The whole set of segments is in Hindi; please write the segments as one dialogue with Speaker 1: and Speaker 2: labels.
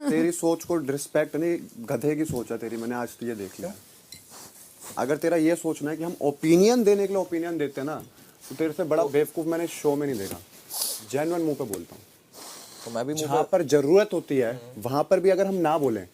Speaker 1: तेरी सोच को रिस्पेक्ट नहीं, गधे की सोच है तेरी, मैंने आज तो ये देख लिया। अगर तेरा ये सोचना है कि हम ओपिनियन देने के लिए ओपिनियन देते हैं ना, तो तेरे से बड़ा बेवकूफ मैंने शो में नहीं देखा। जेन्युइन मुंह पे बोलता हूँ।
Speaker 2: तो मैं भी
Speaker 1: जहाँ पर जरूरत होती है वहां पर भी अगर हम ना बोलें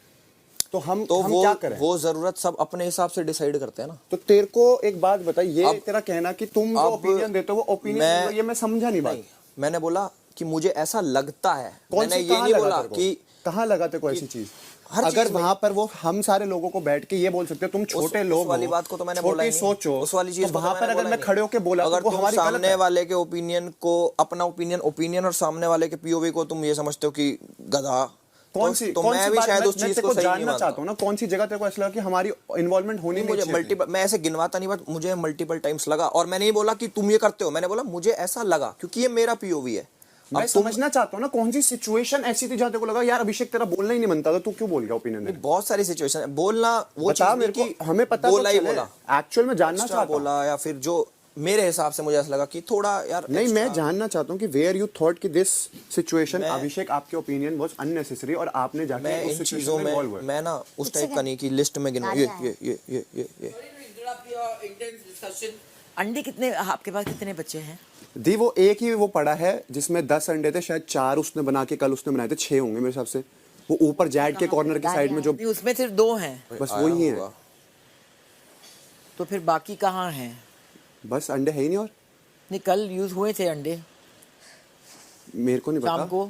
Speaker 1: तो हम क्या करें?
Speaker 2: वो जरूरत सब अपने हिसाब से डिसाइड करते हैं ना।
Speaker 1: तो तेरे को एक बात बता, ये तेरा कहना कि तुम जो ओपिनियन देते हो वो ओपिनियन, ये मैं समझा नहीं बात।
Speaker 2: मैंने बोला कि मुझे ऐसा लगता है, मैंने ये नहीं बोला कि
Speaker 1: कहाँ लगा तेरे को ऐसी चीज। अगर वहां पर वो हम सारे लोगों को बैठ के ये बोल सकते हो तुम छोटे लोग
Speaker 2: वाली बात को तो मैंने बोला ही नहीं।
Speaker 1: सोचो
Speaker 2: उस वाली चीज
Speaker 1: तो वहां पर अगर मैं खड़े होके बोला
Speaker 2: अगर
Speaker 1: तो वो हमारी गलत है।
Speaker 2: सामने वाले के ओपिनियन को अपना ओपिनियन और सामने वाले के पीओवी को तुम ये समझते हो कि गधा,
Speaker 1: कौन सी
Speaker 2: तो मैं भी शायद उस चीज को
Speaker 1: जानना चाहता हूँ ना, कौन सी जगह तेरे को ऐसा लगा कि हमारी इन्वॉल्वमेंट होनी नहीं चाहिए।
Speaker 2: मल्टीपल, मैं ऐसे गिनवाता नहीं, बट मुझे मल्टीपल टाइम्स लगा। और मैंने नहीं बोला कि तुम ये करते हो, मैंने बोला मुझे ऐसा लगा क्योंकि ये मेरा पीओवी है।
Speaker 1: मैं समझना चाहता हूँ ना कौन सी सिचुएशन ऐसी थी जहाँ तेरे को लगा यार अभिषेक तेरा बोलना ही नहीं बनता था, तू क्यों बोल गया ओपिनियन में?
Speaker 2: बहुत सारी सिचुएशन है, बोलना वो
Speaker 1: बता मेरे को, हमें पता
Speaker 2: बोला ही
Speaker 1: बोला एक्चुअल में जानना चाहता
Speaker 2: बोला, या फिर जो मेरे हिसाब से मुझे ऐसा लगा कि थोड़ा यार
Speaker 1: नहीं, मैं जानना चाहता हूँ कि वेयर यू थॉट कि दिस सिचुएशन अभिषेक आपके ओपिनियन वाज अननेसेसरी और आपने जाके उस चीजों में
Speaker 2: मैं ना उस टाइप का नहीं कि लिस्ट में गिनूं ये।
Speaker 3: अंडे कितने आपके पास, कितने बच्चे हैं?
Speaker 1: दी वो एक ही वो पड़ा है जिसमें 10 अंडे थे, शायद 4 उसने बना के कल उसने बनाए थे, 6 होंगे मेरे हिसाब से। वो ऊपर जैड के कॉर्नर की साइड में जो,
Speaker 3: उसमें सिर्फ 2 हैं,
Speaker 1: बस वही है।
Speaker 3: तो फिर बाकी कहाँ हैं?
Speaker 1: बस अंडे है ही नहीं। और
Speaker 3: नहीं, कल यूज हुए थे अंडे,
Speaker 1: मेरे को नहीं पता।
Speaker 3: शाम को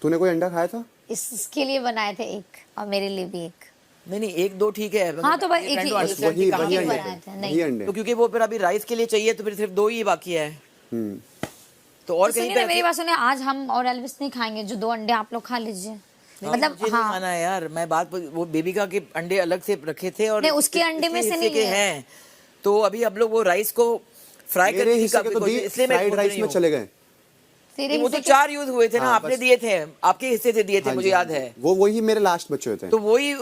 Speaker 1: तूने कोई अंडा खाया था?
Speaker 4: इसके लिए बनाए थे एक और मेरे लिए भी एक।
Speaker 3: नहीं 1-2 ठीक है।
Speaker 4: हाँ तो बस एक ही
Speaker 1: वही
Speaker 4: बनाए थे। नहीं
Speaker 3: तो क्योंकि वो फिर अभी राइस के लिए चाहिए तो फिर सिर्फ 2 ही बाकी है। तो और कहीं पे
Speaker 4: मेरी बात सुनिए, आज हम और एल्विस नहीं खाएंगे, जो 2 अंडे आप लोग खा लीजिए। मतलब
Speaker 3: हाँ खाना है यार, मैं बात वो बेबी का के अंडे अलग से रखे थे और
Speaker 4: नहीं, उसके अंडे में से नहीं
Speaker 3: के हैं, तो अभी अब लोग वो राइस को फ्राई करने की इसलिए मैं
Speaker 1: फ्राइड राइस में चले गए।
Speaker 3: वो तो 4 यूज हुए थे ना, आपने दिए थे, आपके हिस्से से दिए थे, मुझे याद है।
Speaker 1: वो वही मेरे लास्ट बचे हुए थे।
Speaker 3: तो वही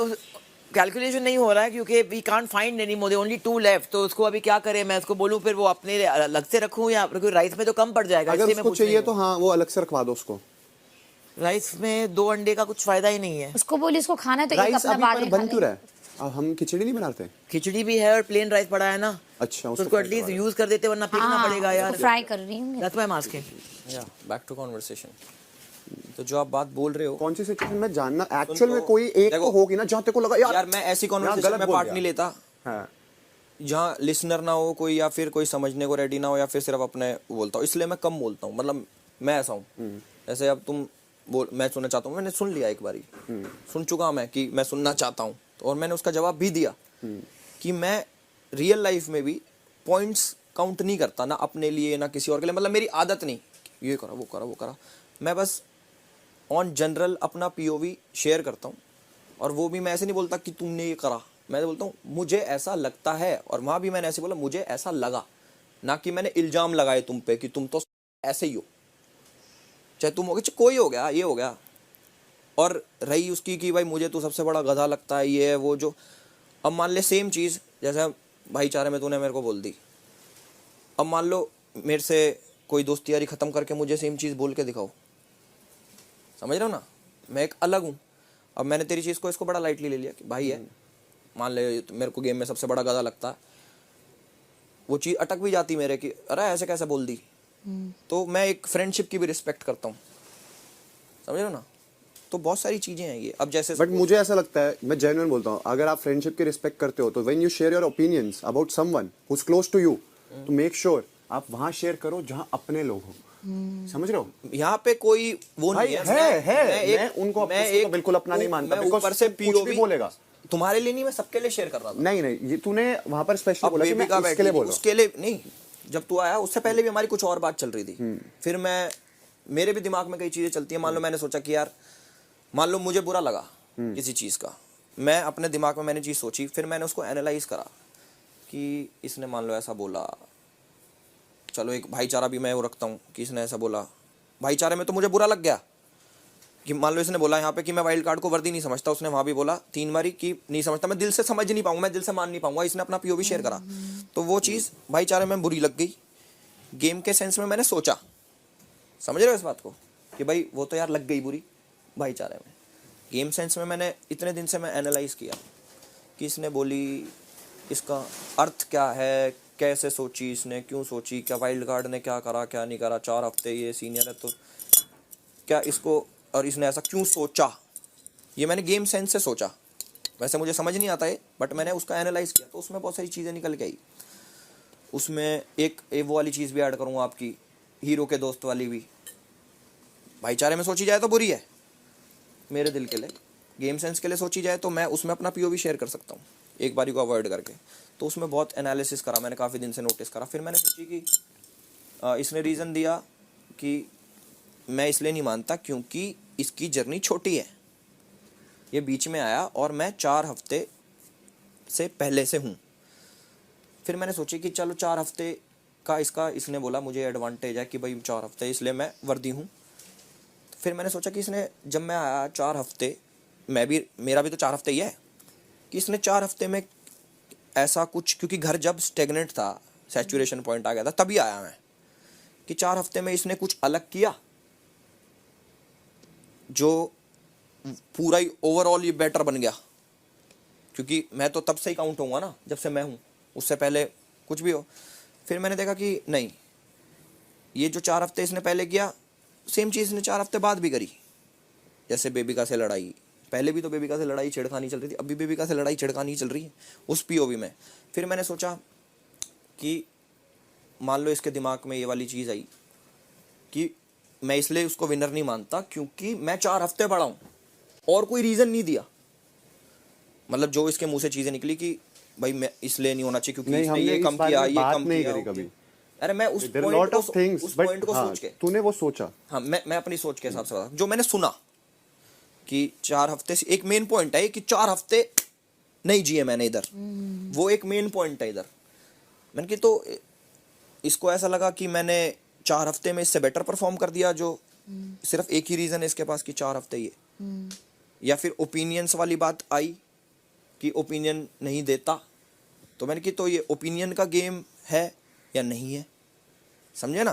Speaker 3: कैलकुलेशन नहीं हो रहा है क्योंकि we can't find any more, only 2 left. तो उसको अभी क्या करें, मैं उसको बोलूं फिर वो अपने अलग से रखूं या राइस में तो कम पड़ जाएगा।
Speaker 1: अगर उसको चाहिए तो हाँ वो अलग से रखवा दो उसको।
Speaker 3: राइस में 2 अंडे का कुछ फायदा ही नहीं है।
Speaker 4: उसको बोली इसको खाना है तो एक अपना बाद में
Speaker 1: बन क्यों रहा है? अब हम खिचड़ी नहीं बनाते?
Speaker 3: खिचड़ी भी है और प्लेन राइस पड़ा है ना।
Speaker 1: अच्छा,
Speaker 3: तो उसको एटलीस्ट यूज कर देते वरना फेंकना पड़ेगा यार।
Speaker 4: फ्राई कर रही हूं।
Speaker 3: That's why I am asking.
Speaker 2: या बैक टू कन्वर्सेशन। तो जो आप बात बोल रहे हो,
Speaker 1: कौन सी सिचुएशन में जानना एक्चुअल में कोई एक तो होगी ना जहाँ तेरे को लगा
Speaker 2: यार मैं ऐसी कन्वर्सेशन में पार्ट नहीं लेता जहाँ लिसनर ना हो कोई, या फिर कोई समझने को रेडी ना हो, या फिर सिर्फ अपने बोलता हूँ, इसलिए मैं कम बोलता हूँ। मतलब मैं ऐसा हूँ, जैसे अब तुम बोल, मैं सुनना चाहता हूँ, मैंने सुन लिया एक बारी, सुन चुका मैं कि मैं सुनना चाहता हूँ, और मैंने उसका जवाब भी दिया कि मैं रियल लाइफ में भी पॉइंट्स काउंट नहीं करता, ना अपने लिए ना किसी और के लिए। मतलब मेरी आदत नहीं ये करा वो करा, मैं बस ऑन जनरल अपना पीओवी शेयर करता हूँ। और वो भी मैं ऐसे नहीं बोलता कि तुमने ये करा, मैं बोलता हूँ मुझे ऐसा लगता है। और वहाँ भी मैंने ऐसे बोला मुझे ऐसा लगा, ना कि मैंने इल्जाम लगाए तुम पे कि तुम तो ऐसे ही हो, चाहे तुम हो गए, कोई हो गया, ये हो गया। और रही उसकी कि भाई मुझे तो सबसे बड़ा गधा लगता है, ये है वो जो। अब मान ले सेम चीज़ जैसे भाईचारे में तूने मेरे को बोल दी, अब मान लो मेरे से कोई दोस्ती यारी ख़त्म करके मुझे सेम चीज़ बोल के दिखाओ, समझ रहे हो ना, मैं एक अलग हूँ। अब मैंने तेरी चीज़ को इसको बड़ा लाइटली ले लिया कि भाई है, मान ले मेरे को गेम में सबसे बड़ा गधा लगता है, वो चीज़ अटक भी जाती मेरे कि अरे ऐसे कैसे बोल दी। तो मैं एक फ्रेंडशिप की भी रिस्पेक्ट करता हूँ, समझ रहे हो ना। तो बहुत सारी चीज़ें हैं ये। अब जैसे
Speaker 1: बट मुझे ऐसा लगता है, मैं जेन्युइन बोलता हूँ, अगर आप फ्रेंडशिप की रिस्पेक्ट करते हो तो when you share your opinions about someone who is close to you, तो मेक श्योर आप वहाँ शेयर करो जहाँ अपने लोग हो। समझ रहे हो,
Speaker 2: यहाँ पे कोई वो नहीं
Speaker 1: है। मैं उनको बिल्कुल अपना नहीं मानता,
Speaker 2: ऊपर से
Speaker 1: कुछ भी बोलेगा
Speaker 2: तुम्हारे लिए नहीं, मैं सबके लिए शेयर कर रहा था।
Speaker 1: नहीं ये तूने वहां पर स्पेशली बोला कि मैं इसके लिए बोल रहा हूं।
Speaker 2: उसके लिए नहीं, जब तू आया उससे पहले भी हमारी कुछ और बात चल रही थी। फिर मेरे भी दिमाग में कई चीजें चलती हैं। मान लो मैंने सोचा कि यार, मान लो मुझे बुरा लगा किसी चीज का, मैं अपने दिमाग में मैंने चीज सोची, फिर मैंने उसको एनालाइज करा कि इसने मान लो ऐसा बोला, चलो एक भाईचारा भी मैं वो रखता हूँ कि इसने ऐसा बोला, भाईचारे में तो मुझे बुरा लग गया कि मान लो इसने बोला यहाँ पे कि मैं वाइल्ड कार्ड को वर्दी नहीं समझता, उसने वहाँ भी बोला 3 बारी कि नहीं समझता, मैं दिल से समझ नहीं पाऊंगा, मैं दिल से मान नहीं पाऊंगा, इसने अपना पीओवी शेयर करा, तो वो चीज़ भाईचारे में बुरी लग गई। गेम के सेंस में मैंने सोचा, समझ रहे हो इस बात को, कि भाई वो तो यार लग गई बुरी भाईचारे में, गेम सेंस में मैंने इतने दिन से मैं एनालाइज किया कि इसने बोली, इसका अर्थ क्या है, कैसे सोची इसने, क्यों सोची, क्या वाइल्ड कार्ड ने क्या करा क्या नहीं करा, 4 हफ्ते ये सीनियर है तो क्या इसको, और इसने ऐसा क्यों सोचा, ये मैंने गेम सेंस से सोचा। वैसे मुझे समझ नहीं आता है बट मैंने उसका एनालाइज किया तो उसमें बहुत सारी चीज़ें निकल के आई। उसमें एक वो वाली चीज़ भी ऐड करूँगा आपकी, हीरो के दोस्त वाली भी। भाईचारे में सोची जाए तो बुरी है मेरे दिल के लिए, गेम सेंस के लिए सोची जाए तो मैं उसमें अपना पीओवी शेयर कर सकता हूँ एक बारी को अवॉइड करके। तो उसमें बहुत एनालिसिस करा मैंने, काफ़ी दिन से नोटिस करा। फिर मैंने सोची कि इसने रीज़न दिया कि मैं इसलिए नहीं मानता क्योंकि इसकी जर्नी छोटी है, ये बीच में आया और मैं 4 हफ्ते से पहले से हूँ। फिर मैंने सोची कि चलो 4 हफ्ते का इसका, इसने बोला मुझे एडवांटेज है कि भाई 4 हफ्ते इसलिए मैं वर्दी हूँ। फिर मैंने सोचा कि इसने, जब मैं आया 4 हफ्ते, मेरा भी तो 4 हफ्ते ही है, कि इसने 4 हफ्ते में ऐसा कुछ, क्योंकि घर जब स्टेगनेंट था, सैचुरेशन पॉइंट आ गया था, तभी आया मैं, कि 4 हफ्ते में इसने कुछ अलग किया जो पूरा ही ओवरऑल ये बेटर बन गया। क्योंकि मैं तो तब से ही काउंट होऊंगा ना जब से मैं हूँ, उससे पहले कुछ भी हो। फिर मैंने देखा कि नहीं, ये जो 4 हफ्ते इसने पहले किया, सेम चीज़ इसने 4 हफ्ते बाद भी करी। जैसे बेबिका से लड़ाई, पहले भी तो बेबिका से लड़ाई छिड़खानी चल रही थी, अभी बेबिका से लड़ाई छिड़खानी चल रही है उस पीओवी में। फिर मैंने सोचा कि मान लो इसके दिमाग में ये वाली चीज़ आई कि मैं इसलिए उसको विनर नहीं मानता क्योंकि मैं 4 हफ्ते पड़ा हूँ, और कोई रीज़न नहीं दिया। मतलब जो इसके मुंह से चीज़ें निकली कि भाई मैं इसलिए नहीं होना चाहिए क्योंकि इसने ये कम किया, ये कम किया
Speaker 1: कभी।
Speaker 2: अरे मैं उस पॉइंट को सोच के,
Speaker 1: तूने वो सोचा।
Speaker 2: हाँ, मैं अपनी सोच के हिसाब से बता, जो मैंने सुना कि 4 हफ्ते से, एक मेन पॉइंट है कि 4 हफ्ते नहीं जिए मैंने इधर, वो एक मेन पॉइंट है इधर। मैंने कि तो इसको ऐसा लगा कि मैंने 4 हफ्ते में इससे बेटर परफॉर्म कर दिया, जो सिर्फ एक ही रीज़न है इसके पास कि 4 हफ्ते ये, या फिर ओपिनियंस वाली बात आई कि ओपिनियन नहीं देता। तो मैंने कि तो ये ओपिनियन का गेम है या नहीं है, समझे ना।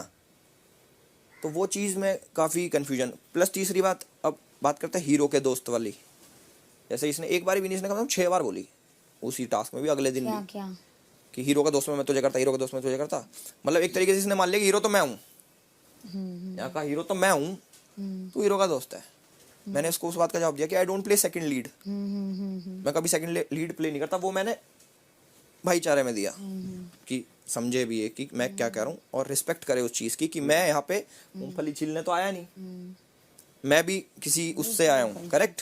Speaker 2: तो वो चीज़ में काफ़ी कन्फ्यूजन। प्लस तीसरी बात, अब बात करते हैं हीरो के दोस्त वाली। जैसे इसने एक बार भी नहीं, इसने कम से कम 6 बार बोली उसी टास्क में भी, अगले दिन भी,
Speaker 4: क्या
Speaker 2: कि हीरो का दोस्त में मैं तुझे करता, हीरो का दोस्त में तुझे करता। मतलब एक तरीके से इसने मान लिया कि हीरो तो मैं हूँ, यहाँ का हीरो तो मैं हूँ, तू हीरो का दोस्त है। मैंने इसको उस बात का जवाब दिया कि I don't play second lead, मैं कभी सेकंड लीड प्ले नहीं करता। वो मैंने भाईचारे में दिया कि समझे भी है कि मैं क्या कह रहा हूँ और रिस्पेक्ट करे उस चीज़ की, कि मैं यहाँ पे मूंगफली छीलने तो आया नहीं, मैं भी किसी उससे आया हूँ, करेक्ट।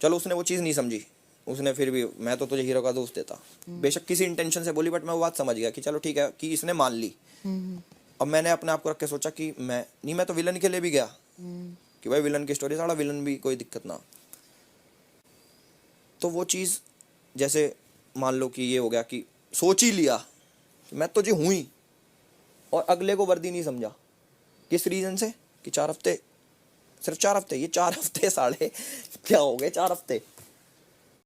Speaker 2: चलो उसने वो चीज़ नहीं समझी, उसने फिर भी, मैं तो तुझे हीरो का दोस्त देता, बेशक किसी इंटेंशन से बोली, बट मैं वो बात समझ गया कि चलो ठीक है, कि इसने मान ली। अब मैंने अपने आप को रख के सोचा कि मैं तो विलन के लिए भी गया कि भाई विलन की स्टोरी, सारा विलन भी कोई दिक्कत ना। तो वो चीज़, जैसे मान लो कि ये हो गया कि सोच ही लिया कि मैं तुझे हूँ ही, और अगले को वर्दी नहीं समझा। किस रीज़न से कि 4 हफ्ते, सिर्फ 4 हफ्ते, ये 4 हफ्ते साढ़े क्या हो गए 4 हफ्ते।